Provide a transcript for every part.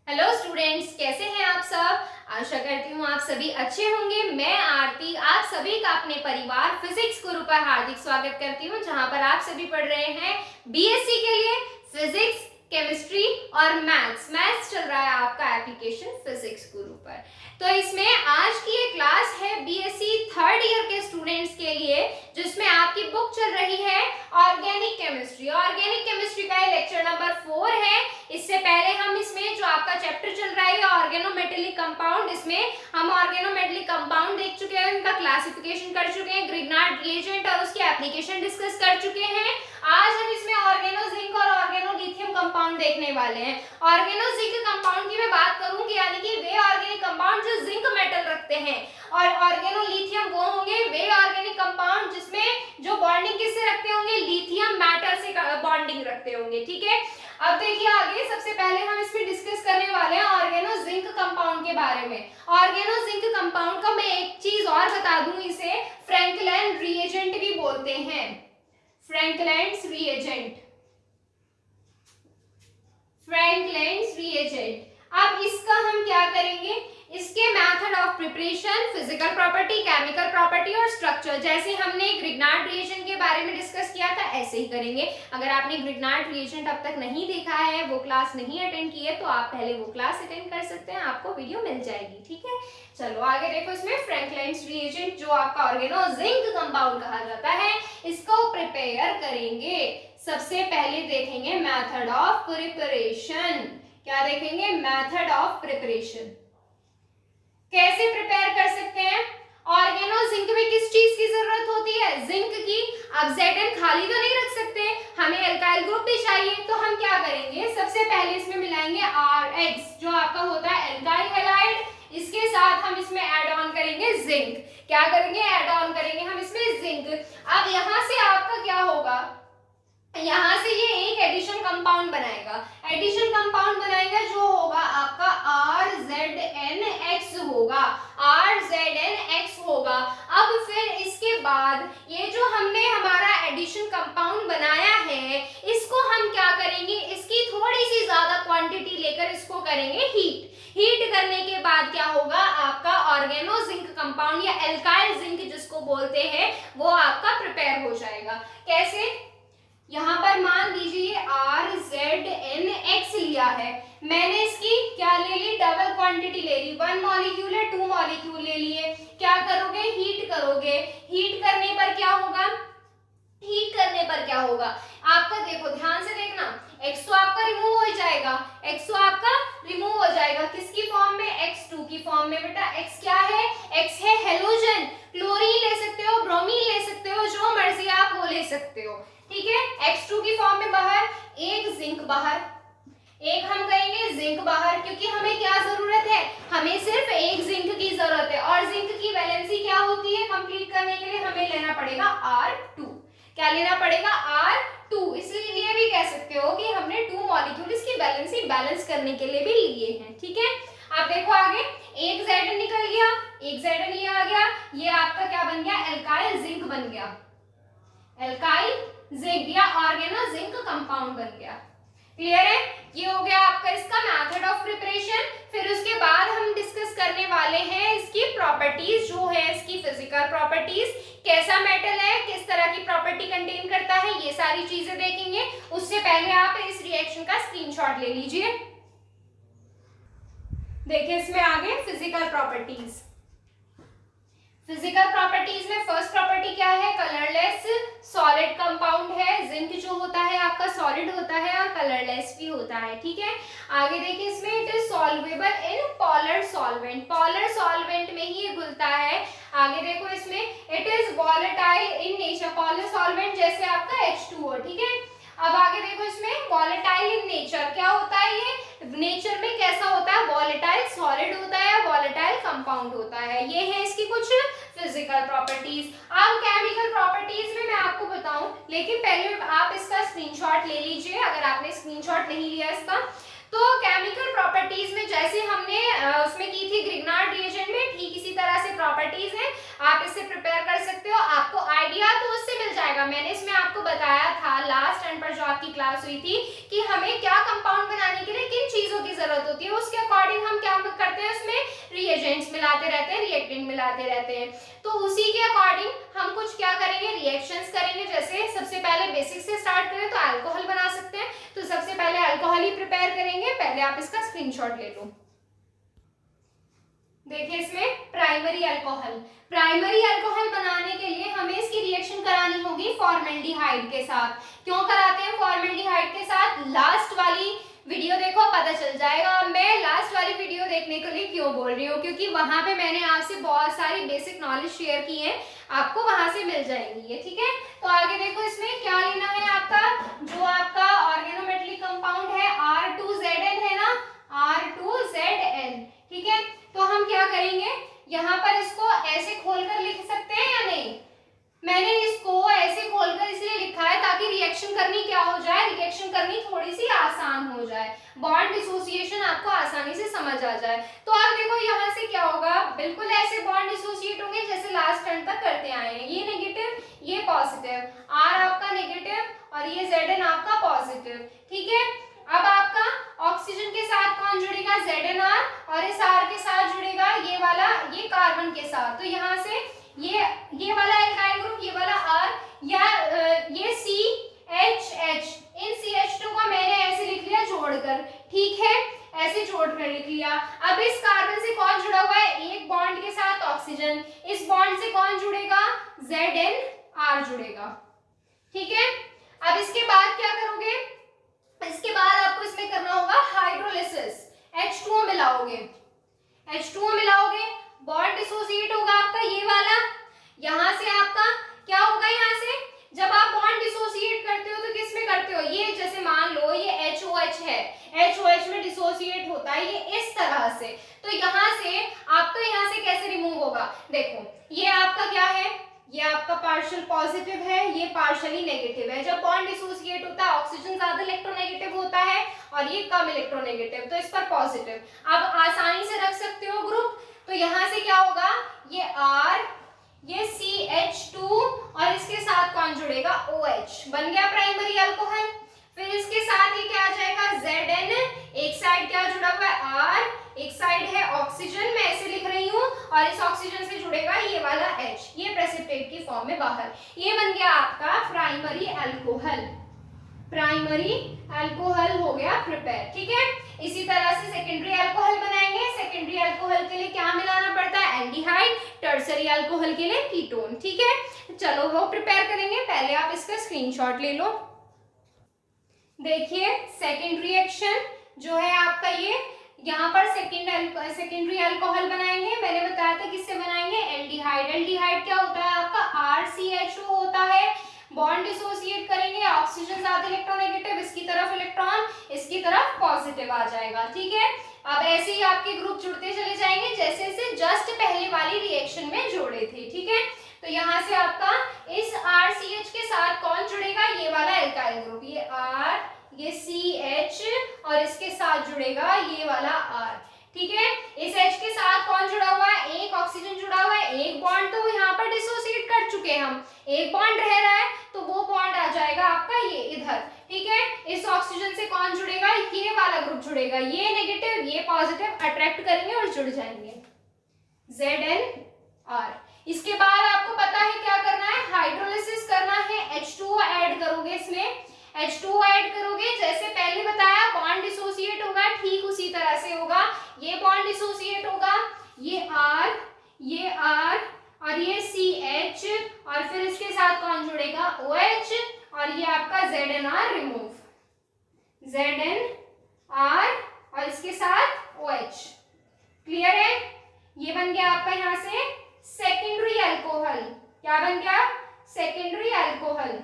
Hello students, कैसे हैं आप सब। आशा करती हूँ आप सभी अच्छे होंगे। मैं आरती आप सभी का अपने परिवार फिजिक्स गुरु पर हार्दिक स्वागत करती हूँ, जहाँ पर आप सभी पढ़ रहे हैं बीएससी के लिए फिजिक्स, केमिस्ट्री और मैथ्स चल रहा है आपका एप्लीकेशन फिजिक्स गुरु पर। तो इसमें आज की ये क्लास है बीएससी थर्ड ईयर के स्टूडेंट्स के लिए, जिसमें आपकी बुक चल रही है ऑर्गेनिक केमिस्ट्री। ऑर्गेनिक केमिस्ट्री का लेक्चर नंबर 4 है। इससे पहले हम इसमें जो आपका चैप्टर चल रहा है ऑर्गेनोमेटेलिक कंपाउंड, इसमें हम ऑर्गेनोमेटेलिक कंपाउंड देख चुके हैं, उनका क्लासिफिकेशन कर चुके हैं, ग्रिग्नार्ड रिएजेंट और उसकी एप्लीकेशन डिस्कस कर चुके हैं। आज हम इसमें ऑर्गेनो जिंक और ऑर्गेनो लिथियम कंपाउंड देखने वाले हैं। ऑर्गेनो जिंक कंपाउंड की मैं बात करूंगी, यानी कि वे ऑर्गेनिक कंपाउंड जो जिंक मेटल रखते हैं, और ऑर्गेनो लिथियम वो होंगे वे ऑर्गेनिक कंपाउंड जिसमें जो बॉन्डिंग किससे रखते होंगे, लिथियम मेटल से बॉन्डिंग रखते होंगे। ठीक है, अब देखिए आगे सबसे पहले हम इसमें डिस्कस करने वाले हैं ऑर्गेनो जिंक कंपाउंड के बारे में। ऑर्गेनो जिंक कंपाउंड का मैं एक चीज और बता दूं, इसे फ्रैंकलैंड रिएजेंट भी बोलते हैं। Frankland reagent, Frankland reagent. अब इसका हम क्या करेंगे, इसके method of preparation, physical property, chemical property और स्ट्रक्चर, जैसे हमने ग्रिग्नार्ड रिएजेंट के बारे में डिस्कस किया था ऐसे ही करेंगे। अगर आपने ग्रिग्नार्ड रिएजेंट अब तक नहीं देखा है, वो क्लास नहीं अटेंड की है, तो आप पहले वो क्लास अटेंड कर सकते हैं, आपको वीडियो मिल जाएगी। ठीक है, चलो आगे देखो। इसमें फ्रैंकलैंड रिएजेंट जो आपका ऑर्गेनो जिंक कंपाउंड कहा जाता है, इसको प्रिपेयर करेंगे। सबसे पहले देखेंगे मेथड ऑफ प्रिपरेशन। क्या देखेंगे, मेथड ऑफ प्रिपरेशन। कैसे प्रिपेयर कर सकते हैं। ऑर्गेनो जिंक में किस चीज की जरूरत होती है, जिंक की। अब Zn खाली तो नहीं रख सकते, हमें एल्काइल ग्रुप भी चाहिए, तो हम क्या करेंगे, सबसे पहले इसमें मिलाएंगे Rx जो आपका होता है एल्काइल हैलाइड। इसके साथ हम इसमें ऐड ऑन करेंगे जिंक। क्या करेंगे, ऐड ऑन करेंगे हम इसमें जिंक। अब यहां से आपका क्या होगा, यहां से ये एक एडिशन कंपाउंड बनाएगा। एडिशन कंपाउंड बनाएगा जो होगा आपका RZNX होगा, RZNX होगा। अब फिर इसके बाद ये जो हमने हमारा एडिशन कंपाउंड बनाया है, इसको हम क्या करेंगे, इसकी थोड़ी सी ज्यादा क्वांटिटी लेकर इसको करेंगे हीट। हीट करने के बाद क्या होगा, आपका ऑर्गेनो जिंक कंपाउंड या एल्काइल जिंक जिसको बोलते हैं, वो आपका प्रिपेयर हो जाएगा। कैसे, यहाँ पर मान लीजिए RZNX लिया है, मैंने इसकी क्या ले ली, डबल क्वांटिटी ले ली। 1 मॉलिक्यूल है, 2 मॉलिक्यूल ले लिए। क्या करोगे, हीट करोगे। हीट करने पर क्या होगा, हीट करने पर क्या होगा आपका, देखो ध्यान से देखना, X तो आपका रिमूव हो जाएगा, X तो आपका रिमूव हो जाएगा। किसकी फॉर्म में, X2 की फॉर्म में। बेटा X क्या है, X है हेलोजन। क्लोरीन ले सकते हो, ब्रोमीन ले सकते हो, जो मर्जी आप वो ले सकते हो। ठीक है, X2 की फॉर्म में बाहर, एक जिंक बाहर, एक हम कहेंगे जिंक बाहर, क्योंकि हमें क्या जरूरत है, हमें सिर्फ एक जिंक की जरूरत है। और जिंक की वैलेंसी क्या होती है, कंप्लीट करने के लिए हमें लेना पड़ेगा R2। क्या लेना पड़ेगा, R2। इसलिए भी कह सकते हो कि हमने 2 मॉलिक्यूल इसकी वैलेंसी बैलेंस करने के लिए भी लिए हैं। ठीक है, अब देखो आगे, एक Zn निकल गया, एक Zn ये आ गया, ये आपका क्या बन गया, एल्काइल जिंक बन गया, एल्काइल जिंक या ऑर्गेनो जिंक कंपाउंड बन गया। क्लियर है, ये हो गया आपका इसका मेथड ऑफ प्रिपरेशन। फिर उसके बाद हम डिस्कस करने वाले हैं इसकी प्रॉपर्टीज, जो है इसकी फिजिकल प्रॉपर्टीज, कैसा मेटल है, किस तरह की प्रॉपर्टी कंटेन करता है, ये सारी चीजें देखेंगे। उससे पहले आप इस रिएक्शन का स्क्रीनशॉट ले लीजिए। देखिए इसमें आगे फिजिकल प्रॉपर्टीज। फिजिकल प्रॉपर्टीज में फर्स्ट प्रॉपर्टी क्या है, कलरलेस सॉलिड कंपाउंड है। जिंक जो होता है आपका सॉलिड होता है और कलरलेस भी होता है। ठीक है, आगे देखिए इसमें it is solvable in polar solvent, polar solvent में ही ये घुलता है। आगे देखो इसमें it is volatile in nature, polar solvent जैसे आपका H2O। ठीक है, अब आगे देखो इसमें वॉलेटाइल इन नेचर, क्या होता है ये, नेचर में कैसा होता है, वॉलेटाइल सॉलिड होता है, वॉलेटाइल कंपाउंड होता है। ये है इसकी कुछ फिजिकल प्रॉपर्टीज। अब केमिकल प्रॉपर्टीज में मैं आपको बताऊं, लेकिन पहले आप इसका स्क्रीनशॉट ले लीजिए अगर आपने स्क्रीनशॉट नहीं लिया इसका। तो केमिकल प्रॉपर्टीज में जैसे हमने उसमें की थी ग्रिग्नार्ड रिएजेंट में, ठीक इसी तरह से प्रॉपर्टीज हैं, आप इससे प्रिपेयर कर सकते हो। आपको आइडिया तो उससे मिल जाएगा, मैंने इसमें आपको बताया था लास्ट टाइम पर जो आपकी क्लास हुई थी कि हमें क्या कंपाउंड बनाने के लिए किन चीजों की जरूरत होती है, उसके एजेंट्स मिलाते रहते हैं, रिएक्टेंट मिलाते रहते हैं। तो उसी के अकॉर्डिंग हम कुछ क्या करेंगे, रिएक्शंस करेंगे। जैसे सबसे पहले बेसिक से स्टार्ट करें तो अल्कोहल बना सकते हैं, तो सबसे पहले अल्कोहल ही प्रिपेयर करेंगे। पहले आप इसका स्क्रीनशॉट ले लो। देखिए इसमें प्राइमरी अल्कोहल बनाने के लिए हमें इसकी रिएक्शन करानी होगी फॉर्मेल्डिहाइड के साथ। क्यों कराते हैं फॉर्मेल्डिहाइड के साथ, लास्ट वाली वीडियो देखो पता चल जाएगा। मैं लास्ट वाली वीडियो देखने के लिए क्यों बोल रही हूँ, क्योंकि वहां पे मैंने आपसे बहुत सारी बेसिक नॉलेज शेयर की है, आपको वहां से मिल जाएंगी ये, ठीक है। तो आगे देखो इसमें क्या लेना है आपका, जो आपका ऑर्गेनोमेटेलिक कंपाउंड है R2ZN है ना, R2ZN, ठीक है। तो हम क्या करेंगे, यहाँ पर इसको ऐसे खोलकर लिख सकते हैं या नहीं, मैंने इसको ऐसे खोलकर इसलिए लिखा है ताकि रिएक्शन करनी क्या हो जाए, रिएक्शन करनी थोड़ी सी आसान हो जाए, बॉन्ड डिसोसिएशन आपको आसानी से समझ आ जाए। तो आप देखो यहाँ से क्या होगा, बिल्कुल ऐसे बॉन्ड डिसोसिएट होंगे जैसे लास्ट टर्न तक करते आए हैं। ये नेगेटिव, ये पॉजिटिव, R आपका नेगेटिव और ये Zn आपका पॉजिटिव, ठीक है। अब आपका ऑक्सीजन के साथ कौन जुड़ेगा, ZnR, और इस R के साथ जुड़ेगा ये वाला, ये कार्बन के साथ। तो यहाँ से ये वाला एल्काइल ग्रुप, ये वाला R, या ये CHH, इन CH2 को मैंने ऐसे लिख लिया जोड़कर, ठीक है, ऐसे जोड़कर लिख लिया। अब इस कार्बन से कौन जुड़ा हुआ है, एक बॉन्ड के साथ ऑक्सीजन, इस बॉन्ड से कौन जुड़ेगा, ZnR जुड़ेगा, ठीक है। अब इसके बाद क्या करोगे, इसके बाद आपको इसमें करना होगा हाइड्रोलिसिस, H2O मिलाओगे, H2O मिलाओगे, बॉन्ड डिसोसिएट होगा आपका ये वाला, यहाँ से आपका क्या होगा, यहाँ से जब आप बॉन्ड डिसोसिएट करते हो तो किस में करते हो, ये जैसे मान लो ये HOH है, HOH में डिसोसिएट होता है ये इस तरह से। तो यहाँ से आपका यहाँ से कैसे रिमूव होगा, देखो ये आपका क्या है, ये आपका पार्शियल पॉजिटिव है, ये पार्शियली नेगेटिव है। जब बॉन्ड डिसोसिएट होता है ऑक्सीजन ज्यादा इलेक्ट्रोनेगेटिव होता है और ये कम इलेक्ट्रोनेगेटिव, तो इस पर पॉजिटिव। अब आसानी से रख सकते हो ग्रुप, तो यहाँ से क्या होगा, ये R, ये CH2 और इसके साथ कौन जुड़ेगा, OH, बन गया प्राइमरी अल्कोहल। फिर इसके साथ ये क्या आ जाएगा, Zn, एक साइड क्या जुड़ा हुआ है R, एक साइड है ऑक्सीजन, मैं ऐसे लिख रही हूँ, और इस ऑक्सीजन से जुड़ेगा ये वाला H, ये प्रेसिपिटेट की फॉर्म में बाहर। ये बन गया आपका प्राइमरी अल्कोहल, प्राइमरी अल्कोहल हो गया प्रिपेयर, ठीक है। इसी तरह से सेकेंडरी अल्कोहल बनाएंगे। सेकेंडरी अल्कोहल के लिए क्या मिलाना पड़ता है, एल्डिहाइड, टर्सरी अल्कोहल के लिए कीटोन, ठीक है। चलो वो प्रिपेयर करेंगे, पहले आप इसका स्क्रीनशॉट ले लो। देखिए सेकेंड रिएक्शन जो है आपका, ये यहाँ पर सेकेंडरी अल्कोहल बनाएंगे। मैंने बताया था किससे बनाएंगे, एल्डिहाइड। एल्डिहाइड क्या होता है आपका, RCHO होता है, बॉन्ड डिसोसिएट करेंगे, ऑक्सीजन ज्यादा इलेक्ट्रोनेगेटिव, इसकी तरफ इलेक्ट्रॉन, इसकी तरफ पॉजिटिव आ जाएगा, ठीक है। अब ऐसे ही आपके ग्रुप जुड़ते चले जाएंगे जैसे से जस्ट पहले वाली रिएक्शन में जोड़े थे, ठीक है। तो यहाँ से आपका इस RCH के साथ कौन जुड़ेगा, ये वाला एल्काइल ग्रुप, ये R, ये CH और इसके साथ जुड़ेगा ये वाला R, ठीक है। इस H के साथ कौन जुड़ा हुआ है, एक ऑक्सीजन जुड़ा हुआ है, एक बॉन्ड तो यहाँ पर डिसोसिएट कर चुके हैं हम, एक बॉन्ड रह रहा है, तो वो बॉन्ड आ जाएगा आपका ये इधर, ठीक है। इस ऑक्सीजन से कौन जुड़ेगा, ये वाला ग्रुप जुड़ेगा, ये नेगेटिव ये पॉजिटिव अट्रैक्ट करेंगे और जुड़ जाएंगे, ZnR। इसके बाद आपको पता है क्या करना है, हाइड्रोलिसिस करना है, H2O ऐड करोगे, इसमें H2O ऐड करोगे, जैसे पहले बताया बॉन्ड डिसोसिएट होगा, ठीक उसी तरह से होगा, ये बॉन्ड डिसोसिएट होगा, ये R और ये CH और फिर इसके साथ कौन जुड़ेगा, OH और ये आपका ZnR रिमूव, ZnR और इसके साथ OH, क्लियर है। ये बन गया आपका यहाँ से सेकेंडरी अल्कोहल, क्या बन गया, सेकेंडरी अल्कोहल,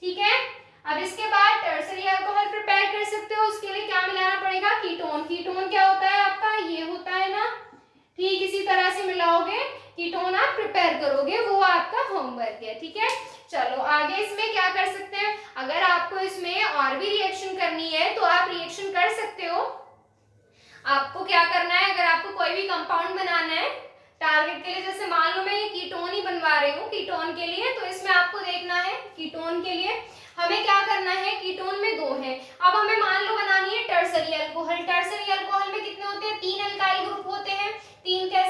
ठीक है। अब इसके बाद टर्सरी अल्कोहल प्रिपेयर कर सकते हो, उसके लिए क्या मिलाना पड़ेगा, कीटोन। कीटोन क्या होता है आपका, ये होता है ना, ठीक इसी तरह से मिलाओगे, कीटोन आप प्रिपेयर करोगे, वो आपका होमवर्क है, ठीक है। चलो आगे इसमें क्या कर सकते हैं, अगर आपको इसमें और भी रिएक्शन करनी है तो आप रिएक्शन कर सकते हो। आपको क्या करना है, अगर आपको कोई भी कंपाउंड बनाना है टारगेट के लिए, जैसे मान लो मैं ये कीटोन ही बनवा रही हूँ कीटोन के लिए, तो इसमें आपको देखना है कीटोन के लिए हमें क्या करना है, कीटोन में 2 है। अब हमें मान लो बनानी है टर्सरी अल्कोहल। टर्सरी अल्कोहल में कितने होते हैं, 3 अल्काइल ग्रुप होते हैं। 3 कैसे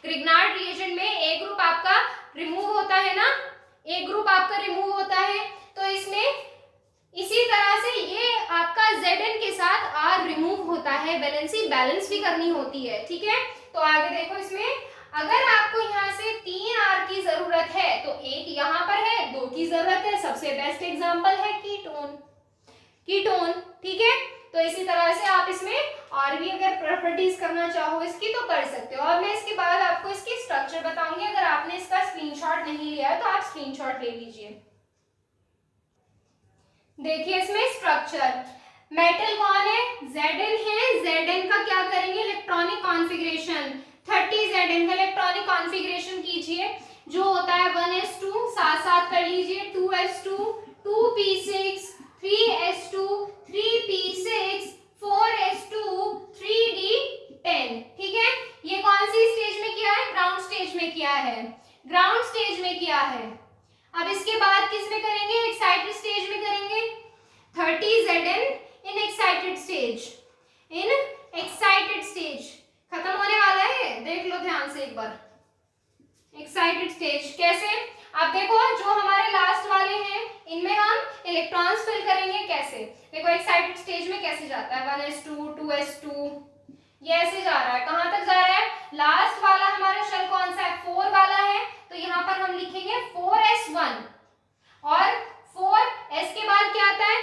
ग्रिग्नार्ड रिएजेंट में ए ग्रुप आपका रिमूव होता है ना, एक ग्रुप आपका रिमूव होता है, तो इसमें इसी तरह से ये आपका Zn के साथ R रिमूव होता है, वैलेंसी बैलेंस भी करनी होती है, ठीक है। तो आगे देखो इसमें अगर आपको यहाँ से 3 R की जरूरत है तो एक यहाँ पर है, 2 की जरूरत है, सबसे बेस्ट एग्जांपल है कीटोन, कीटोन, ठीक है। तो इसी तरह से आप इसमें और भी अगर प्रॉपर्टीज करना चाहो इसकी तो कर सकते हो। और मैं इसके बाद आपको इसकी स्ट्रक्चर बताऊंगी, अगर आपने इसका स्क्रीनशॉट नहीं लिया है तो आप स्क्रीनशॉट ले लीजिए। देखिए इसमें स्ट्रक्चर, मेटल कौन है, Zn है, Zn का क्या करेंगे इलेक्ट्रॉनिक कॉन्फ़िगरेशन, 30 Zn का इलेक्ट्रॉनिक कॉन्फ़िगरेशन कीजिए, जो होता है 1s2, साथ साथ कर लीजिए 2s2, 2p6, 3s2, 3p6, 4s2, 3d10, ठीक है। ये कौन सी स्टेज में किया है, ग्राउंड स्टेज में किया है, ग्राउंड स्टेज में किया है। अब इसके बाद किस में करेंगे, एक्साइटेड स्टेज में करेंगे, 30 Zn in excited stage, in excited stage खत्म होने वाला है, देख लो ध्यान से एक बार। एक्साइटेड स्टेज कैसे, आप देखो जो हमारे लास्ट वाले हैं इनमें हम इलेक्ट्रॉन्स फिल करेंगे कैसे, देखो एक्साइटेड स्टेज में कैसे जाता है 1s2, 2s2, ये ऐसे जा रहा है, कहां तक जा रहा है, लास्ट वाला हमारा शेल कौन सा है, 4 वाला है, तो यहाँ पर हम लिखेंगे 4s1, और 4s के बाद क्या आता है,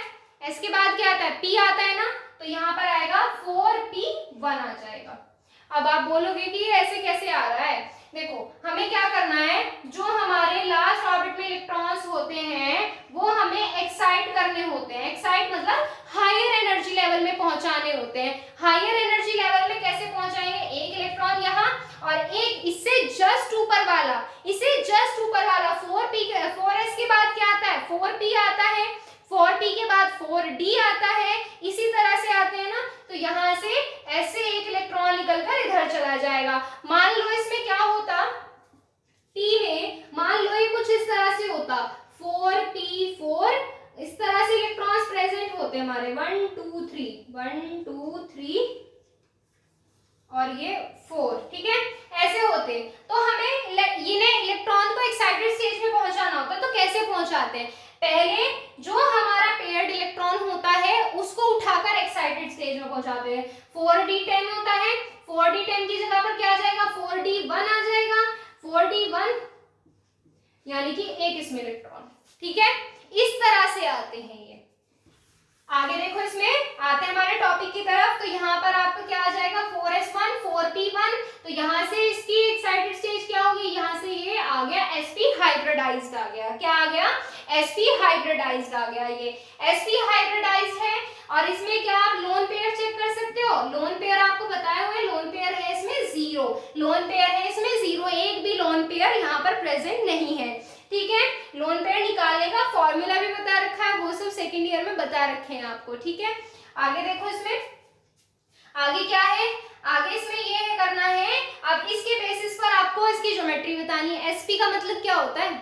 s के बाद क्या आता है, p आता है ना, तो यहाँ पर आएगा 4p1 आ जाएगा। अब आप बोलोगे कि ये ऐसे कैसे आ रहा है, देखो हमें क्या करना है, जो हमारे लास्ट ऑर्बिट में इलेक्ट्रॉन्स होते हैं वो हमें एक्साइट करने होते हैं, एक्साइट मतलब हायर एनर्जी लेवल में पहुंचाने होते हैं। हायर एनर्जी लेवल में कैसे पहुंचाएंगे, एक इलेक्ट्रॉन यहाँ और एक इससे जस्ट ऊपर वाला, इससे जस्ट ऊपर वाला 4s के बाद क्या आता है, 4p आता है, 4p के बाद 4d आता है, इसी तरह से आते हैं ना, तो यहाँ से ऐसे एक इलेक्ट्रॉन निकलकर इधर चला जाएगा। मान लो इसमें क्या होता, p में मान लो ये कुछ इस तरह से होता, 4p4, इस तरह से इलेक्ट्रॉन्स प्रेजेंट होते हैं हमारे 1 2 3 1 2 3 और ये 4, ठीक है, ऐसे होते। तो हमें इन्हें इलेक्ट्रॉन को एक्साइटेड स्टेज में पहुंचाना होता है, तो कैसे पहुंचाते हैं, पहले जो हमारा पेयर्ड इलेक्ट्रॉन होता है उसको उठाकर एक्साइटेड स्टेज में पहुंचाते हैं, 4d10 होता है, 4d10 की जगह पर क्या आ जाएगा, 4d1 आ जाएगा, 4d1 यानी कि एक इसमें इलेक्ट्रॉन, ठीक है, इस तरह से आते हैं ये। आगे देखो इसमें आते हैं हमारे टॉपिक की तरफ, तो यहाँ पर आपका क्या आ जाएगा 4s1, 4p1, तो यहाँ से इसकी एक्साइटेड स्टेज क्या होगी, यहाँ से ये आ गया sp हाइब्रिडाइज्ड आ गया, क्या आ गया, sp हाइब्रिडाइज्ड आ गया, ये sp हाइब्रिडाइज्ड है। और इसमें क्या आप लोन पेयर चेक कर सकते हो, लोन पेयर आपको बताया हुआ है, लोन पेयर है इसमें 0, लोन पेयर है इसमें 0, एक भी लोन पेयर यहाँ पर प्रेजेंट नहीं है, ठीक है। लोन पेयर निकालने का फॉर्मूला भी बता रखा है, वो सब सेकंड ईयर में बता रखे हैं आपको, ठीक है। आगे देखो इसमें आगे क्या है, आगे इसमें ये करना है, अब इसके बेसिस पर आपको इसकी ज्योमेट्री बतानी है। sp का मतलब क्या होता है,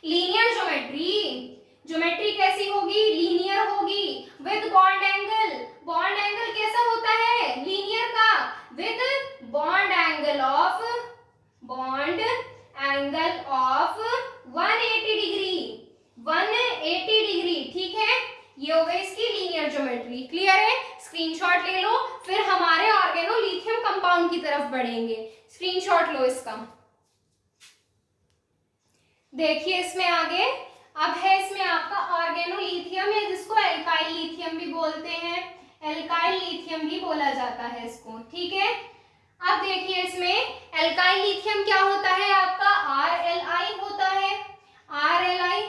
लीनियर ज्योमेट्री, ज्योमेट्री कैसी होगी, लीनियर होगी with bond angle, bond angle कैसा होता है, लीनियर का, with bond angle of 180 degree, 180 degree, ठीक है, ये हो गई इसकी लीनियर ज्योमेट्री, क्लियर है। स्क्रीनशॉट ले लो, फिर हमारे ऑर्गेनोलिथियम कंपाउंड की तरफ बढ़ेंगे, स्क्रीनशॉट लो इसका। देखिए इसमें आगे अब है इसमें आपका ऑर्गेनोलिथियम है, जिसको एल्काइल लिथियम भी बोलते हैं, एल्काइल लिथियम भी बोला जाता है इसको, ठीक है। अब देखिए इसमें एल्काइल लिथियम क्या होता है आपका, RLI होता है, RLI।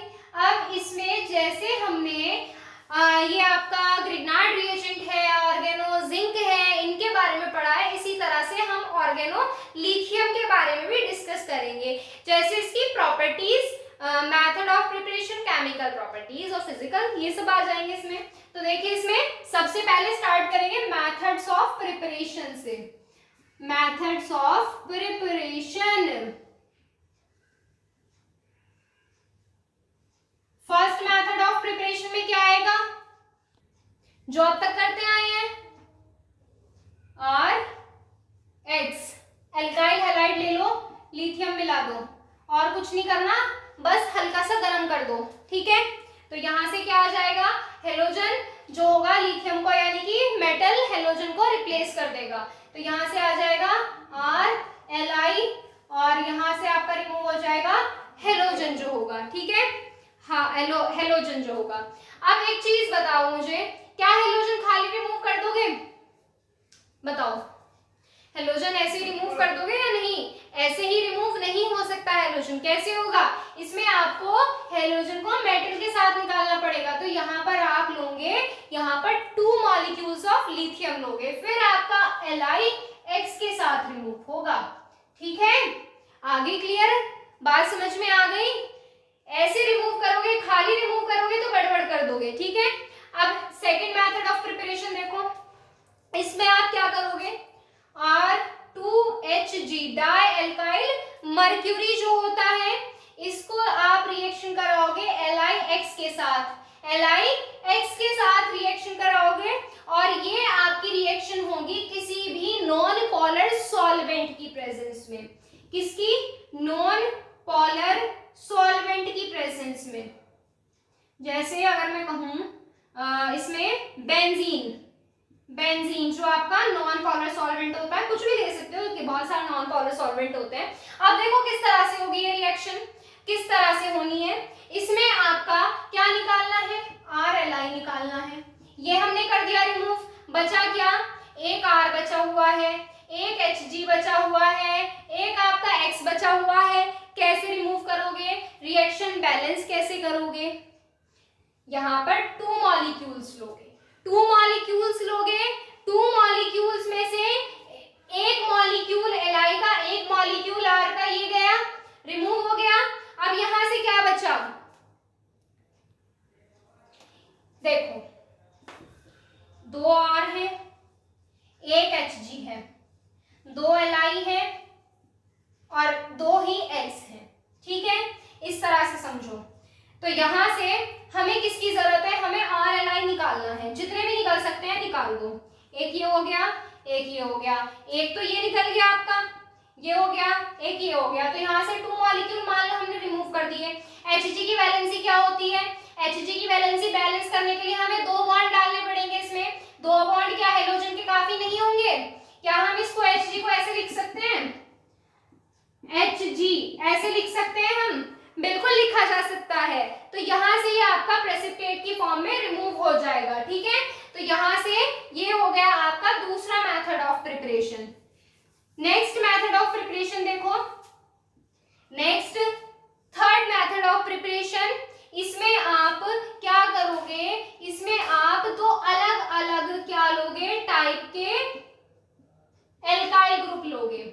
अब इसमें जैसे हमने ये आपका ग्रिग्नार्ड रिएजेंट है, ऑर्गेनो जिंक है, इनके बारे में पढ़ा है, इसी तरह से हम ऑर्गेनो लिथियम के बारे में भी डिस्कस करेंगे, जैसे इसकी properties, method of preparation, chemical properties और फिजिकल, ये सब आ जाएंगे इसमें। तो देखिए इसमें सबसे पहले स्टार्ट करेंगे मेथड्स ऑफ प्रिपरेशन से, methods of preparation. First method of preparation में क्या आएगा, जो अब तक करते आए हैं, R X एल्काइल हैलाइड ले लो, कुछ नहीं करना, बस हल्का सा गर्म कर दो, ठीक है। तो यहाँ से क्या आ जाएगा, हेलोजन जो होगा लिथियम को यानी कि मेटल हेलोजन को रिप्लेस कर देगा। तो यहाँ से आ जाएगा RLi और यहाँ से आपका रिमूव हो जाएगा हेलोजन जो होगा, ठीक है। हाँ, हेलोजन जो होगा। अब एक चीज बताओ मुझे, क्या हेलोजन खाली रिमूव कर दोगे? बताओ, हेलोजन ऐसे रिमूव कर दोगे या नहीं? ऐसे ही रिमूव नहीं हो सकता हेलोजन। कैसे होगा? इसमें आपको हेलोजन को मेटल के साथ निकालना पड़ेगा। तो यहाँ पर आप लोगे, यहाँ पर 2 मॉलिक्यूल्स ऑफ लिथियम लोगे, फिर आपका LiX के साथ रिमूव होगा, ठीक है। आगे क्लियर? बात समझ में आ गई? ऐसे रिमूव करोगे, खाली रिमूव करोगे तो गड़बड़ कर दोगे, ठीक है। अब सेकेंड मेथड ऑफ प्रिपरेशन देखो, इसमें आप क्या करोगे, R2Hg डाई एल्काइल मर्क्यूरी जो होता है, इसको आप रिएक्शन कराओगे LiX के साथ, LiX के साथ रिएक्शन कराओगे और ये आपकी रिएक्शन होगी किसी भी नॉन पोलर सॉल्वेंट की प्रेजेंस में। किसकी? नॉन पोलर सॉल्वेंट की प्रेजेंस में। जैसे अगर मैं कहूं इसमें बेंजीन जो आपका नॉन पोलर सॉल्वेंट होता है, कुछ भी ले सकते हो, बहुत सारे नॉन पोलर सॉल्वेंट होते हैं। अब देखो किस तरह से होगी ये रिएक्शन, किस तरह से होनी है। इसमें आपका क्या निकालना है, RLi निकालना है। ये हमने कर दिया रिमूव, बचा क्या, एक R बचा हुआ है, एक Hg बचा हुआ है, एक आपका X बचा हुआ है। कैसे रिमूव करोगे, रिएक्शन बैलेंस कैसे करोगे, यहाँ पर 2 मॉलिक्यूल्स लोगे, 2 मॉलिक्यूल्स लोगे, 2 मॉलिक्यूल्स में से एक मॉलिक्यूल Li का, एक मॉलिक्यूल R का, ये गया रिमूव हो गया। अब यहां से क्या बचा, देखो 2 R है, एक Hg है, 2 Li है और 2 ही X है, ठीक है। इस तरह से समझो। तो यहां से हमें किसकी जरूरत है, हमें RLi निकालना है। जितने भी निकल सकते हैं निकाल दो। एक ये हो गया, एक ये हो गया, एक तो ये निकल गया आपका, ये हो गया, एक ये हो गया। तो यहाँ से 2 मॉलिक्यूल मान लो हमने रिमूव कर दिए। Hg की वैलेंसी क्या होती है, Hg की वैलेंसी बैलेंस करने के लिए हमें 2 बॉन्ड डालने पड़ेंगे। इसमें 2 बॉन्ड क्या हेलोजन के काफी नहीं होंगे? क्या हम इसको Hg को ऐसे लिख सकते हैं, Hg ऐसे लिख सकते हैं हम? बिल्कुल लिखा जा सकता है। तो यहाँ से ये आपका प्रेसिपिटेट की फॉर्म में रिमूव हो जाएगा, ठीक है। तो यहाँ से ये हो गया आपका दूसरा method of preparation. Next method of preparation देखो, next third method of preparation. इसमें आप क्या करोगे, इसमें आप 2 अलग अलग क्या लोगे, टाइप के एल्काइल ग्रुप लोगे।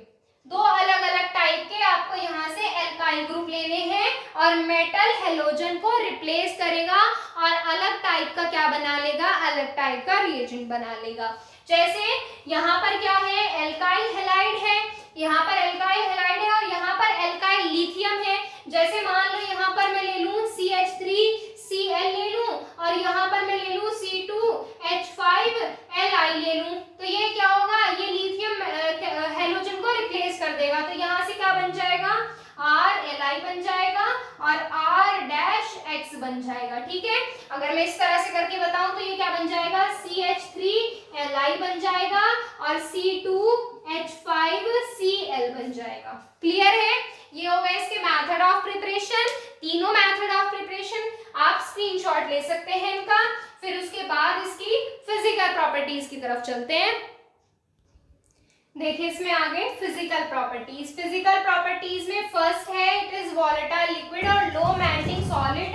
2 अलग अलग टाइप के आपको यहाँ से एल्काइल ग्रुप लेने हैं और मेटल हेलोजन को रिप्लेस करेगा और अलग टाइप का क्या बना लेगा, अलग टाइप का रिएजेंट बना लेगा। जैसे यहाँ पर क्या है, एल्काइल हैलाइड है, यहाँ पर एल्काइल हैलाइड है और यहाँ पर एल्काइल लिथियम है। जैसे मान लो यहाँ पर मैं ले लूं CH3Cl ले लूं और यहाँ पर मैं ले लूं C2H5Li ले लूं, तो ये क्या होगा, ये लिथियम हेलोजन को रिप्लेस कर देगा। तो यहाँ से क्या बन जाएगा, RLi बन जाएगा और R-X बन जाएगा, ठीक है। अगर मैं इस तरह से करके बताऊं तो ये क्या बन जाएगा, CH3Li बन जाएगा और C2H5Cl बन जाएगा। क्लियर है? ये हो गए इसके मेथड ऑफ प्रिपरेशन। तीनों मेथड ऑफ प्रिपरेशन आप स्क्रीनशॉट ले सकते हैं इनका। फिर उसके बाद इसकी फिजिकल प्रॉपर्टीज की तरफ चलते हैं। देखिए इसमें आगे फिजिकल प्रॉपर्टीज। फिजिकल प्रॉपर्टीज में फर्स्ट है इट इज वॉलेटाइल लिक्विड और low melting solid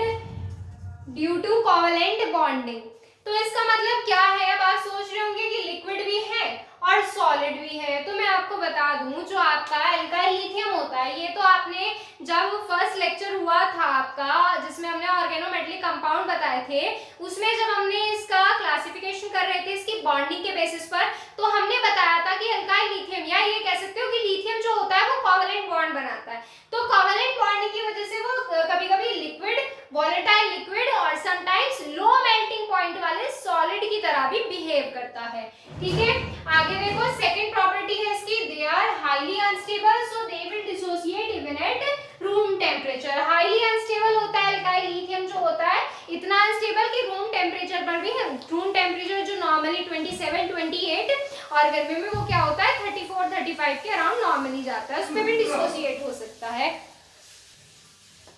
due to covalent bonding. तो इसका मतलब क्या है, अब आप सोच रहे होंगे कि लिक्विड भी है और सॉलिड भी है। तो मैं आपको बता दूं, जो आपका एल्काइल लिथियम होता है, ये तो आपने जब फर्स्ट लेक्चर हुआ था आपका, जिसमें हमने ऑर्गेनोमेटेलिक कंपाउंड बताए थे, उसमें जब हमने इसका क्लासिफिकेशन कर रहे थे इसकी बॉन्डिंग के बेसिस पर, तो हमने बताया था कि एल्काइल लिथियम, या ये कह सकते हो कि लिथियम जो होता है वो कोवलेंट बॉन्ड बनाता है। तो कोवलेंट बॉन्डिंग की वजह से वो कभी-कभी लिक्विड, वॉलेटाइल लिक्विड और समटाइम्स लो मेल्टिंग पॉइंट वाले सॉलिड की तरह भी बिहेव करता है, ठीक है। आगे देखो सेकंड प्रॉपर्टी है इसकी, they are highly unstable so they will dissociate even at room temperature. Temperature, highly unstable होता है एल्काइल लिथियम जो होता है, इतना अनस्टेबल कि रूम टेम्परेचर पर भी, रूम टेम्परेचर जो नॉर्मली 27-28 और गर्मी में वो क्या होता है 34-35 के अराउंड नॉर्मली जाता है, उसमें भी डिसोसिएट हो सकता है।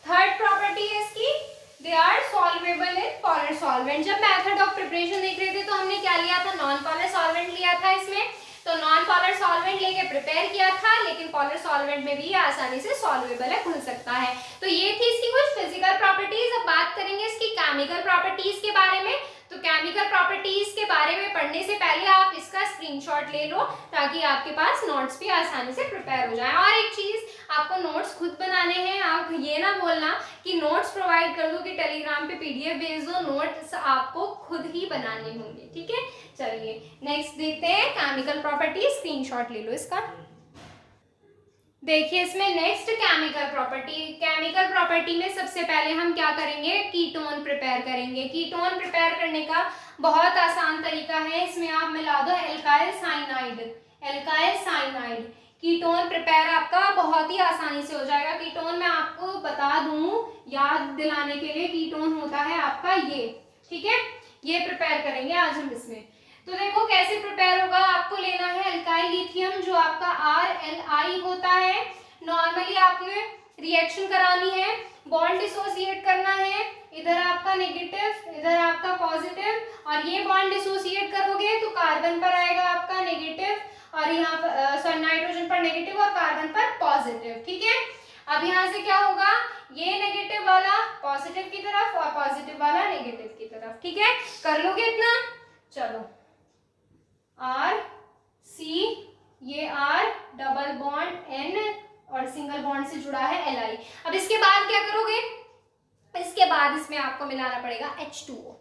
थर्ड प्रॉपर्टी है इसकी, they are solvable in polar solvent. जब मेथड ऑफ प्रिपरेशन देख रहे थे तो हमने क्या लिया था, नॉन पोलर सॉल्वेंट लिया था इसमें, तो नॉन पोलर सॉल्वेंट लेके प्रिपेयर किया था, लेकिन पोलर सॉल्वेंट में भी ये आसानी से सॉल्वेबल है, घुल सकता है। तो ये थी इसकी कुछ फिजिकल प्रॉपर्टीज। अब बात करेंगे इसकी केमिकल प्रॉपर्टीज के बारे में। तो केमिकल प्रॉपर्टीज के बारे में पढ़ने से पहले आप इसका स्क्रीनशॉट ले लो ताकि आपके पास नोट्स भी आसानी से प्रिपेयर हो जाए। और एक चीज, आपको नोट्स खुद बनाने हैं, आप ये ना बोलना कि नोट्स प्रोवाइड कर दो कि टेलीग्राम पे पीडीएफ भेज दो, नोट्स आपको खुद ही बनाने होंगे, ठीक है। चलिए नेक्स्ट देखते हैं केमिकल प्रॉपर्टी, स्क्रीनशॉट ले लो इसका। देखिए इसमें next chemical property, chemical property में सबसे पहले हम क्या करेंगे, कीटोन प्रिपेयर करेंगे। कीटोन प्रिपेयर करने का बहुत आसान तरीका है, इसमें आप मिला दो alkyl cyanide, alkyl cyanide. Ketone prepare आपका बहुत ही आसानी से हो जाएगा। कीटोन मैं आपको बता दूं याद दिलाने के लिए, कीटोन होता है आपका ये, ठीक है, ये प्रिपेयर करेंगे आज हम इसमें। तो देखो कैसे प्रिपेयर होगा, आपको लेना है एल्काइल लिथियम जो आपका RLI होता है। नॉर्मली आपने रिएक्शन करानी है, बॉन्ड डिसोसिएट करना है, इधर आपका नेगेटिव इधर आपका पॉजिटिव, और ये बॉन्ड डिसोसिएट करोगे तो कार्बन पर आएगा आपका नेगेटिव और यहाँ पर नाइट्रोजन पर नेगेटिव और कार्बन पर पॉजिटिव, ठीक है। अब यहाँ से क्या होगा, ये नेगेटिव वाला पॉजिटिव की तरफ और पॉजिटिव वाला नेगेटिव की तरफ, ठीक है। कर लोगे इतना, चलो RC, ये R डबल बॉन्ड N और सिंगल बॉन्ड से जुड़ा है Li। अब इसके बाद क्या करोगे, इसके बाद इसमें आपको मिलाना पड़ेगा H2O।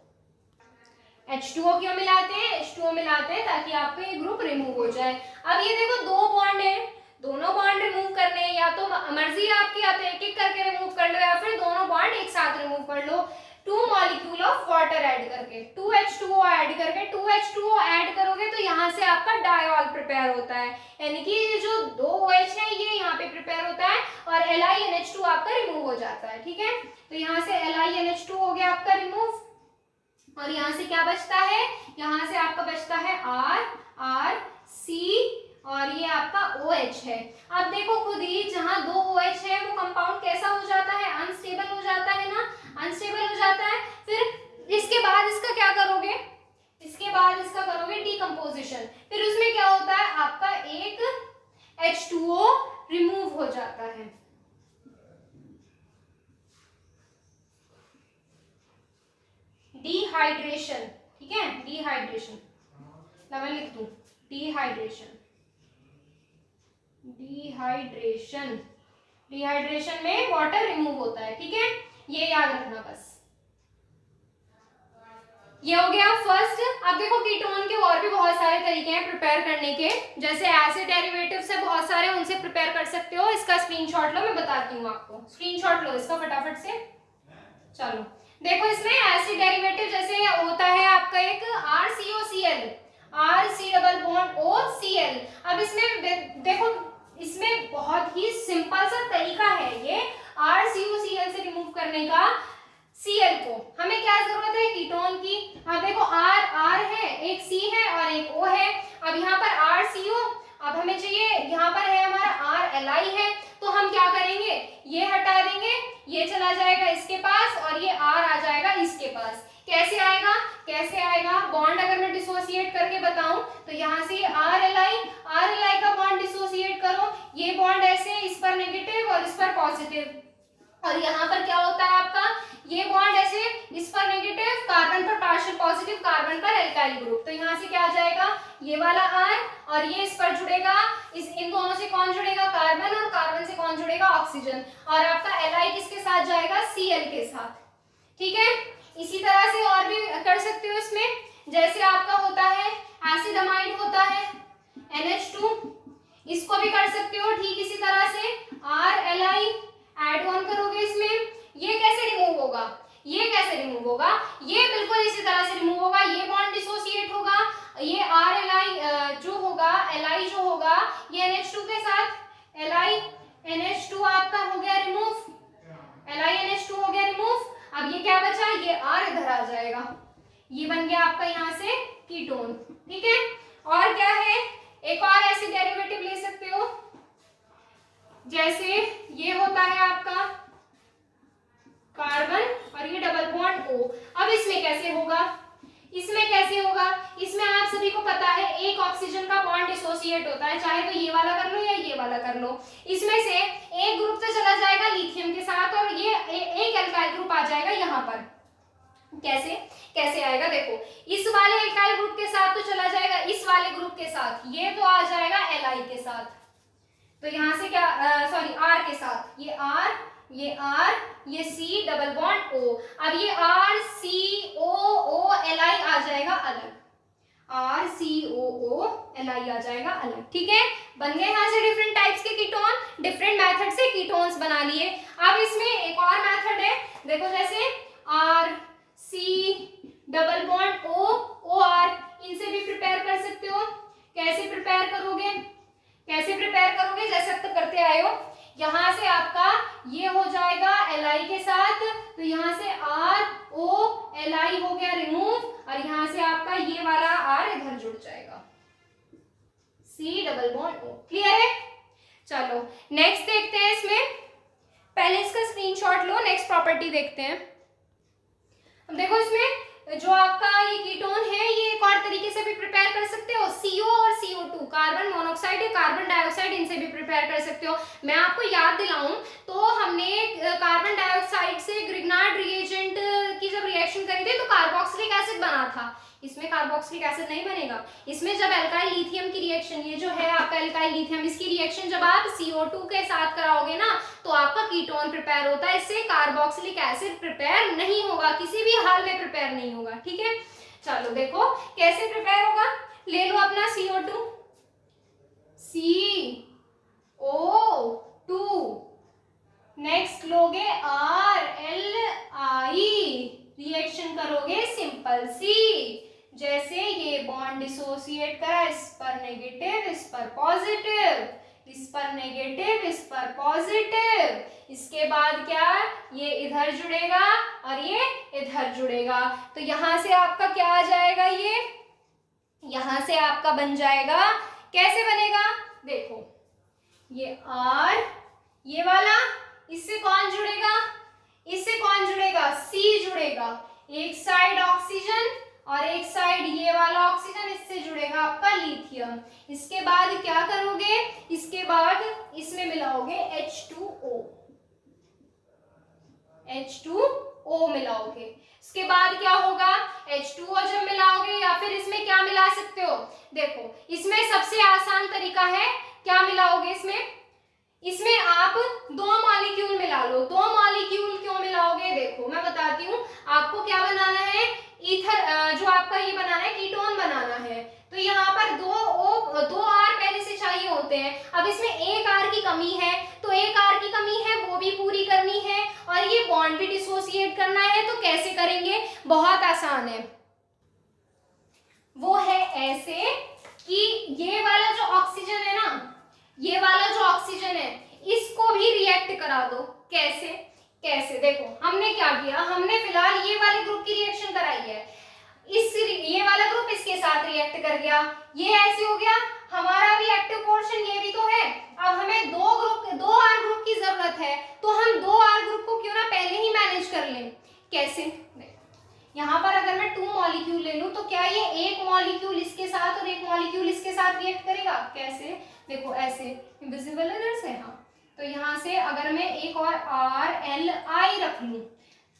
H2O क्यों मिलाते हैं, H2O मिलाते हैं ताकि आपका ये ग्रुप रिमूव हो जाए। अब ये देखो दो बॉन्ड है, दोनों बॉन्ड रिमूव करने हैं, या तो मर्जी आपकी, या तो एक एक करके रिमूव कर लो या फिर दोनों बॉन्ड एक साथ रिमूव कर लो। 2 मॉलिक्यूल ऑफ वाटर ऐड करके 2H2O ऐड करके 2H2O ऐड करोगे तो यहाँ से आपका डायॉल प्रिपेयर होता है, यानी कि ये जो 2 OH है ये यहाँ पे प्रिपेयर होता है और LiNH2 आपका रिमूव हो जाता है, ठीक है। तो यहाँ से LiNH2 हो गया आपका रिमूव, और यहाँ से क्या बचता है, यहाँ से आपका बचता है RC और ये आपका OH है। अब देखो खुद ही जहाँ 2 OH है वो कंपाउंड कैसा हो जाता है, अनस्टेबल हो जाता है ना, अनस्टेबल हो जाता है। फिर इसके बाद इसका क्या करोगे, इसके बाद इसका करोगे डीकंपोजिशन, फिर उसमें क्या होता है आपका एक H2O रिमूव हो जाता है। डिहाइड्रेशन, ठीक है, डिहाइड्रेशन, मैं लिख दूं डिहाइड्रेशन, डिहाइड्रेशन, डिहाइड्रेशन में वाटर रिमूव होता है, ठीक है, ये याद रखना बस। ये हो गया फर्स्ट। अब देखो कीटोन के और भी बहुत सारे तरीके हैं प्रिपेयर करने के, जैसे एसिड डेरिवेटिव से बहुत सारे, उनसे प्रिपेयर कर सकते हो। इसका स्क्रीनशॉट लो, मैं बताती हूँ आपको, स्क्रीनशॉट लो इसका फटाफट से। चलो देखो इसमें एसिड डेरिवेटिव जैसे होता है आपका एक RCOCl, RC double bond OCl। अब इसमें देखो इसमें बहुत ही सिंपल सा तरीका है ये RCOCl से रिमूव करने का Cl को। हमें क्या जरूरत है, कीटोन की। अब देखो R है, एक C है और एक O है। अब यहाँ पर RCO, अब हमें चाहिए, यहाँ पर है हमारा RLi है, तो हम क्या करेंगे, ये हटा देंगे, ये चला जाएगा इसके पास और ये R आ जाएगा इसके पास। कैसे आएगा, कैसे आएगा, बॉन्ड अगर मैं डिसोसिएट करके बताऊं तो यहाँ से RLi का बॉन्ड डिसोसिएट करो, ये बॉन्ड ऐसे, इस पर नेगेटिव और इस पर पॉजिटिव, और यहाँ पर क्या होता है आपका, ये बॉन्ड ऐसे, इस पर नेगेटिव, कार्बन पर पार्शियल पॉजिटिव, कार्बन पर एल्काइल ग्रुप, तो यहाँ से क्या आ जाएगा, ये वाला R और ये इस पर जुड़ेगा, इन दोनों से कौन जुड़ेगा, कार्बन, और कार्बन से कौन जुड़ेगा, ऑक्सीजन, और आपका Li किसके साथ जाएगा, Cl के साथ, ठीक है। इसी तरह से और भी कर सकते हो इसमें, जैसे आपका होता है एसिड अमाइड होता है NH2, इसको भी कर सकते हो ठीक इसी तरह से, RLi ऐड ऑन करोगे इसमें, ये कैसे रिमूव होगा, ये कैसे रिमूव होगा, ये बिल्कुल इसी तरह से रिमूव होगा, ये बॉन्ड डिसोसिएट होगा, ये RLi जो होगा, Li जो होगा, ये NH2 के साथ, LiNH2 आपका हो गया रिमूव, LiNH2 हो गया रिमूव। अब ये क्या बचा, ये R इधर आ जाएगा, ये बन गया आपका यहाँ से कीटोन। ठीक है, और क्या है, एक और ऐसे डेरिवेटिव ले सकते हो, जैसे ये होता है आपका कार्बन और ये डबल बॉन्ड O। अब इसमें कैसे होगा, इसमें कैसे होगा, इसमें आप सभी को पता है एक ऑक्सीजन का बॉन्ड डिसोसिएट होता है, चाहे तो ये वाला कर लो या ये वाला कर लो। इसमें से एक ग्रुप तो चला जाएगा लिथियम के साथ और ये एक एल्काइल ग्रुप आ जाएगा यहाँ पर। कैसे कैसे आएगा, देखो इस वाले एल्काइल ग्रुप के साथ तो चला जाएगा इस वाले ग्रुप के साथ, ये तो आ जाएगा Li के साथ, तो यहाँ से क्या सॉरी R के साथ, ये R ये R ये C डबल बॉन्ड O। अब ये R C O O Li आ जाएगा अलग, R C O O Li आ जाएगा अलग। ठीक है, बन गए यहाँ से डिफरेंट टाइप्स के कीटोन, डिफरेंट मेथड से कीटोन्स बना लिए। अब इसमें एक और मेथड है, देखो जैसे R C double bond O O R, इनसे भी प्रिपेयर कर सकते हो। कैसे प्रिपेयर करोगे, कैसे प्रिपेयर करोगे, जैसे अब तक करते आए हो, यहाँ से आपका ये हो जाएगा Li के साथ, तो यहाँ से R O Li हो गया रिमूव, और यहाँ से आपका ये वाला R इधर जुड़ जाएगा, C double bond O। Clear है, चलो नेक्स्ट देखते हैं। इसमें पहले इसका स्क्रीनशॉट लो, नेक्स्ट प्रॉपर्टी देखते हैं। अब देखो इसमें जो आपका ये कीटोन है, ये एक और तरीके से भी प्रिपेयर कर सकते हो, CO और CO2, कार्बन मोनोऑक्साइड या कार्बन डाइऑक्साइड, इनसे भी प्रिपेयर कर सकते हो। मैं आपको याद दिलाऊं तो हमने कार्बन डाइऑक्साइड से ग्रिग्नार्ड रिएजेंट की जब रिएक्शन करी थी तो कार्बोक्सिलिक एसिड बना था, इसमें कार्बोक्सिलिक एसिड नहीं बनेगा। इसमें जब एल्काइल लिथियम की रिएक्शन, ये जो है आपका एल्काइल लिथियम, इसकी रिएक्शन जब आप CO2 के साथ कराओगे ना तो आपका कीटोन प्रिपेयर होता है, इससे कार्बोक्सिलिक एसिड प्रिपेयर नहीं होगा, किसी भी हाल में प्रिपेयर नहीं होगा। ठीक है, चलो देखो कैसे प्रिपेयर होगा, ले लो अपना CO2 CO2, नेक्स्ट लोगे RLI, रिएक्शन करोगे सिंपल सी, जैसे ये बॉन्ड डिसोसिएट करा, इस पर नेगेटिव इस पर पॉजिटिव, इस पर नेगेटिव इस पर पॉजिटिव, इसके बाद क्या, ये इधर जुड़ेगा और ये इधर जुड़ेगा, तो यहां से आपका क्या आ जाएगा, ये यहां से आपका बन जाएगा, कैसे बनेगा, देखो ये R, ये वाला, इससे कौन जुड़ेगा, इससे कौन जुड़ेगा, C जुड़ेगा, एक साइड ऑक्सीजन और एक साइड ये वाला ऑक्सीजन, इससे जुड़ेगा आपका लिथियम। इसके बाद क्या करोगे, इसके बाद इसमें मिलाओगे H2O मिलाओगे। इसके बाद क्या होगा, H2O जब मिलाओगे, या फिर इसमें क्या मिला सकते हो, देखो इसमें सबसे आसान तरीका है, क्या मिलाओगे इसमें आप दो मॉलिक्यूल मिला लो। दो मॉलिक्यूल क्यों मिलाओगे, देखो मैं बताती हूँ आपको क्या बनाना है, ईथर जो आपका ये बनाना है, कीटोन बनाना है, तो यहाँ पर दो R पहले से चाहिए होते हैं। अब इसमें एक R की कमी है, तो एक R की कमी है वो भी पूरी करनी है, और ये बॉन्ड भी डिसोसिएट करना है, तो कैसे करेंगे, बहुत आसान है, वो है ऐसे कि ये वाला जो ऑक्सीजन है ना, ये वाला जो ऑक्सीजन है, इसको भी रिएक्ट करा दो। कैसे कैसे, देखो हमने क्या किया, हमने फिलहाल ये वाले ग्रुप की रिएक्शन कराई है, ये वाला ग्रुप इसके साथ रिएक्ट कर गया, ये ऐसे हो गया, हमारा भी एक्टिव पोर्शन ये भी तो है। अब हमें दो R ग्रुप की जरूरत है, तो हम दो R ग्रुप को क्यों ना पहले ही मैनेज कर लें। कैसे, यहाँ पर अगर मैं 2 मॉलिक्यूल ले लूं तो क्या ये एक मॉलिक्यूल इसके साथ और एक मॉलिक्यूल इसके साथ रिएक्ट करेगा, कैसे, देखो ऐसे, इनविजिबल इधर से, हाँ, तो यहाँ से अगर मैं एक और RLI रख लूं,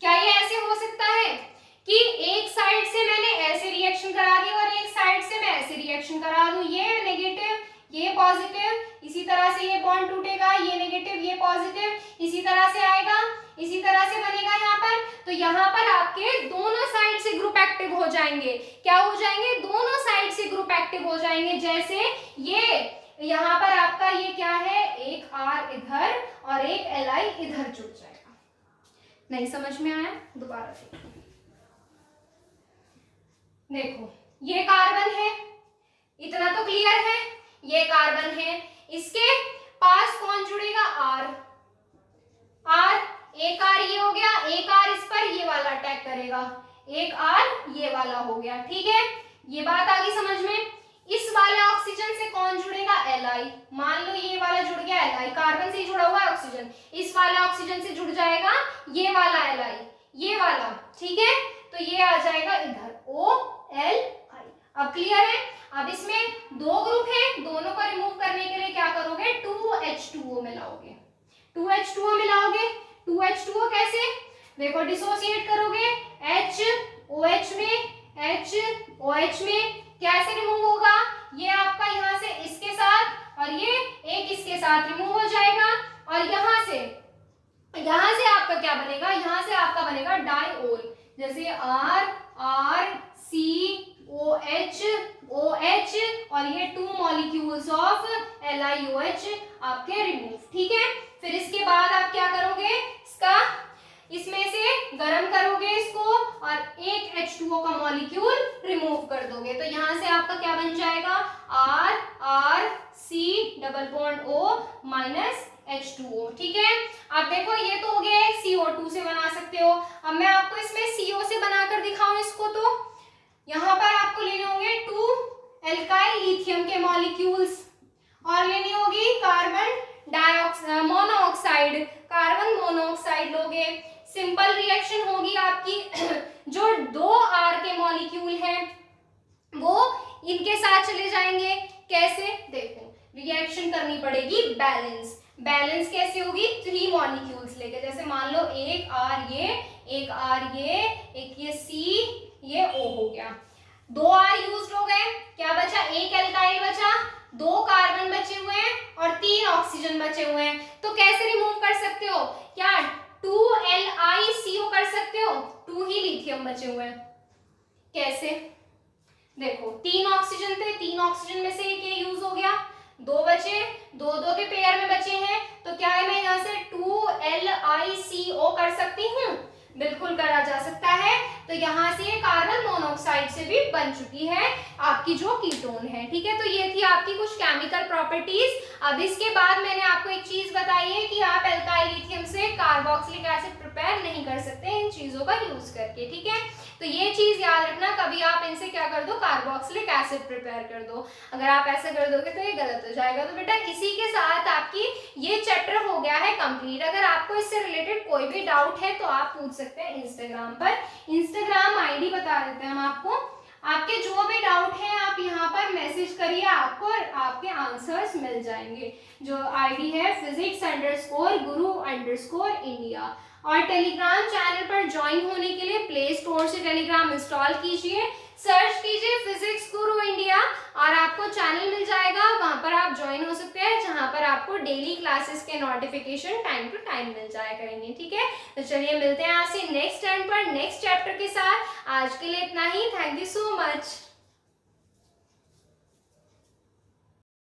क्या ये ऐसे हो सकता है कि एक साइड से मैंने ऐसे रिएक्शन करा दी और एक साइड से मैं ऐसे रिएक्शन करा दूं, ये नेगेटिव ये पॉजिटिव, इसी तरह से ये बॉन्ड टूटेगा, ये नेगेटिव ये पॉजिटिव, इसी तरह से आएगा, इसी तरह से बनेगा यहाँ पर, तो यहाँ पर आपके दोनों साइड से ग्रुप एक्टिव हो जाएंगे। क्या हो जाएंगे, दोनों साइड से ग्रुप एक्टिव हो जाएंगे, जैसे ये यहाँ पर आपका ये क्या है, एक R इधर और एक Li इधर जुड़ जाएगा। नहीं समझ में आया, दोबारा देखो ये कार्बन है, इतना तो क्लियर है, ये कार्बन है, इसके पास कौन जुड़ेगा, R, एक R एक R ये वाला हो गया, ठीक है। ये बात आ गई समझ में। इस वाले ऑक्सीजन से कौन जुड़ेगा, Li। मान लो ये वाला जुड़ गया Li, कार्बन से ही जुड़ा हुआ है ऑक्सीजन, इस वाले ऑक्सीजन से जुड़ जाएगा ये वाला Li, ये वाला, ठीक है। तो ये आ जाएगा इधर OLi। अब क्लियर है। अब इसमें दो ग्रुप है, दोनों को रिमूव करने के लिए क्या करोगे, 2H2O मिलाओगे। 2H2O मिलाओगे, 2H2O कैसे, देखो डिसोसिएट करोगे, HOH में HOH में कैसे रिमूव होगा, ये आपका यहाँ से इसके साथ और ये एक इसके साथ रिमूव हो जाएगा, और यहाँ से आपका क्या बनेगा, यहाँ से आपका बनेगा डाइओल, जैसे RCOH OH और ये 2 मॉलिक्यूल्स ऑफ LiOH आपके रिमूव, ठीक है। फिर इसके बाद आप क्या करोगे, इसका इसमें से गर्म करोगे इसको और एक H2O का मॉलिक्यूल रिमूव कर दोगे, तो यहाँ से आपका क्या बन जाएगा, RC≡O H2O, ठीक है। अब देखो ये तो हो गया CO2 से बना सकते हो। अब मैं आपको इसमें CO से बनाकर दिखाऊं इसको, तो यहाँ पर आपको लेने होंगे 2 एल्काइल लिथियम के मॉलिक्यूल्स और लेनी होगी कार्बन मोनोऑक्साइड, कार्बन मोनोऑक्साइड लोगे। सिंपल रिएक्शन होगी आपकी, जो 2 R के मॉलिक्यूल हैं वो इनके साथ चले जाएंगे, कैसे, देखो रिएक्शन करनी पड़ेगी बैलेंस। बैलेंस कैसे होगी, 3 मॉलिक्यूल्स लेके, जैसे मान लो एक R ये, एक R ये, एक ये C, ये O हो गया, 2 R यूज हो गए, क्या बचा, एक एल्काइल बचा, 2 कार्बन बचे हुए हैं और 3 ऑक्सीजन बचे हुए हैं। तो कैसे रिमूव कर सकते हो, क्या 2LiCO कर सकते हो, 2 ही लिथियम बचे हुए हैं, कैसे, देखो 3 ऑक्सीजन थे, 3 ऑक्सीजन में से एक ये यूज हो गया, 2 बचे, 2 के पेयर में बचे हैं, तो क्या है मैं यहाँ से 2LiCO कर सकती हूँ, बिल्कुल करा जा सकता है। तो यहाँ से ये कार्बन मोनोऑक्साइड से भी बन चुकी है आपकी जो कीटोन है, ठीक है। तो ये थी आपकी कुछ केमिकल प्रॉपर्टीज। अब इसके बाद मैंने आपको एक चीज बताई है कि आप एल्काइल लिथियम से कार्बोक्सिलिक एसिड प्रिपेयर नहीं कर सकते इन चीजों का यूज करके, ठीक है। तो ये चीज याद रखना, कभी आप इनसे क्या कर दो, कार्बोक्सिलिक एसिड प्रिपेयर कर दो, अगर आप ऐसा कर दोगे तो ये गलत हो जाएगा। तो बेटा इसी के साथ आपकी ये चैप्टर हो गया है कंप्लीट। अगर आपको इससे रिलेटेड कोई भी डाउट है तो आप पूछ सकते हैं इंस्टाग्राम पर, इंस्टाग्राम आईडी बता देते हैं हम आपको, आपके जो भी डाउट है आप यहाँ पर मैसेज करिए, आपको आपके आंसर्स मिल जाएंगे। जो आईडी है physics_guru_India। और टेलीग्राम चैनल पर ज्वाइन होने के लिए प्ले स्टोर से टेलीग्राम इंस्टॉल कीजिए, सर्च कीजिए फिजिक्स गुरु इंडिया और आपको चैनल मिल जाएगा, वहां पर आप ज्वाइन हो सकते हैं, जहां पर आपको डेली क्लासेस के नोटिफिकेशन टाइम टू टाइम मिल जाया करेंगे, ठीक है। तो चलिए मिलते हैं आज से नेक्स्ट टाइम पर नेक्स्ट चैप्टर के साथ। आज के लिए इतना ही, थैंक यू सो मच।